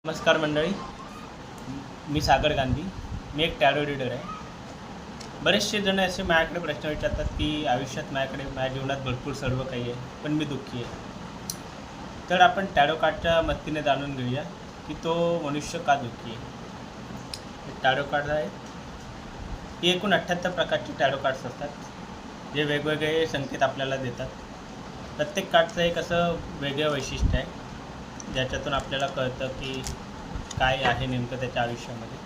नमस्कार मंडळी, मी सागर गांधी. मी एक टॅरो रीडर आहे. बरेचसे जण असे माझ्याकडे प्रश्न विचारतात की आयुष्यात माझ्या जीवनात भरपूर सर्व काही आहे, पण मी दुःखी आहे. तर आपण टॅरो कार्डच्या मदतीने जाणून घेऊया की तो मनुष्य का दुःखी आहे. टॅरो कार्ड आहे ही एकूण 78 प्रकारची टॅरो कार्ड्स असतात, जे वेगवेगळे संकेत आपल्याला देतात. प्रत्येक कार्डचं एक असं वेगळं वैशिष्ट्य आहे, ज्याच्यातून आपल्याला कळतं की काय आहे नेमकं त्याच्या आयुष्यामध्ये.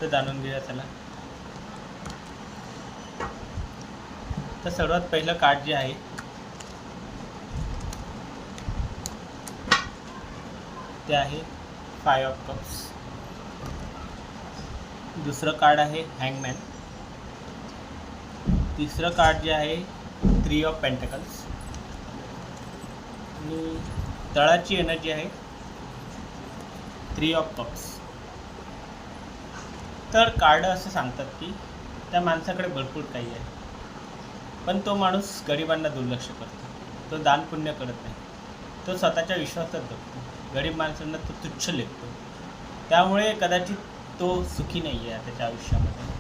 तर जाणून घेऊया चला. तर सर्वात पहिलं कार्ड जे आहे ते आहे 5 ऑफ कप्स. दुसरं कार्ड आहे हँगमॅन. तिसरं कार्ड जे आहे 3 ऑफ पेंटॅकल्स. आणि तळाची एनर्जी आहे 3 ऑफ कप्स. तर कार्ड असं सांगतात की त्या माणसाकडे भरपूर काही आहे, पण तो माणूस गरिबांना दुर्लक्ष करतो, तो दान पुण्य करत नाही, तो स्वतःच्या विश्वासात जगतो, गरीब माणसांना तो तुच्छ लेखतो. त्यामुळे कदाचित तो सुखी नाही आहे त्याच्या आयुष्यामध्ये.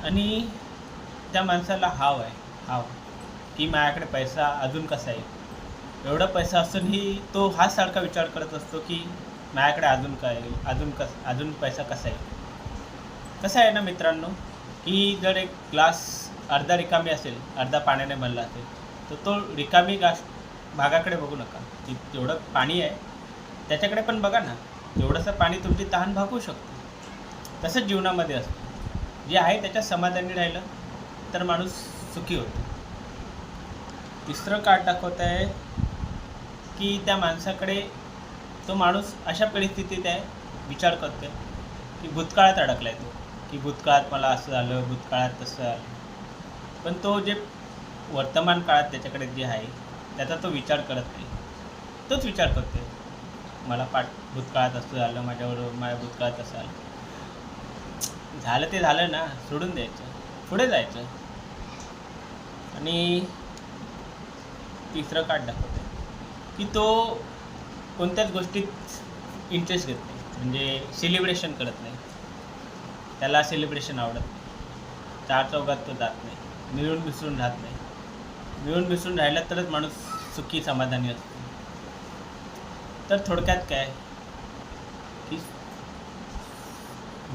आणि त्या माणसाला हाव की माझ्याकडे पैसा अजून कसा येईल. एवढा पैसा असूनही तो हाच सारखा विचार करत असतो की माझ्याकडे अजून काय येईल, अजून पैसा कसा येईल. कसं आहे ना मित्रांनो, की जर एक ग्लास अर्धा रिकामी असेल, अर्धा पाण्याने भरला असेल, तर तो रिकामी भागाकडे बघू नका. की जेवढं पाणी आहे त्याच्याकडे पण बघा ना. तेवढंसं पाणी तुमची तहान भागवू शकतो. तसंच जीवनामध्ये असतं, जे आहे त्याच्यात समाधानी राहिलं तर माणूस सुखी होतो. तिसरं कार्ड दाखवत आहे की त्या माणसाकडे, तो माणूस अशा परिस्थितीत आहे, विचार करतो की भूतकाळात अडकला आहे तो, की भूतकाळात मला असं झालं, भूतकाळात तसं झालं. पण तो जे वर्तमान काळात त्याच्याकडे जे आहे त्याचा तो विचार करत नाही. तोच विचार करतो मला भूतकाळात असं झालं, माझ्या भूतकाळात असं झालं ते झालं ना, सोडून द्यायचं, पुढे जायचं. आणि तिसरं कार्ड दाखवतं की तो कोणत्याच गोष्टीत इंटरेस्ट घेत नाही, म्हणजे सेलिब्रेशन करत नाही. त्याला सेलिब्रेशन आवडत नाही. चार चौघात तो जात नाही, मिळून मिसळून राहत नाही. मिळून मिसळून राहिला तरच माणूस सुखी समाधानी असतो. तर थोडक्यात काय की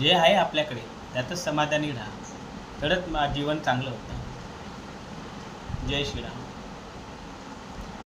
जे आहे आपल्याकडे त्यातच समाधानी राहा, तरच जीवन चांगलं होतं. जय श्रीराम.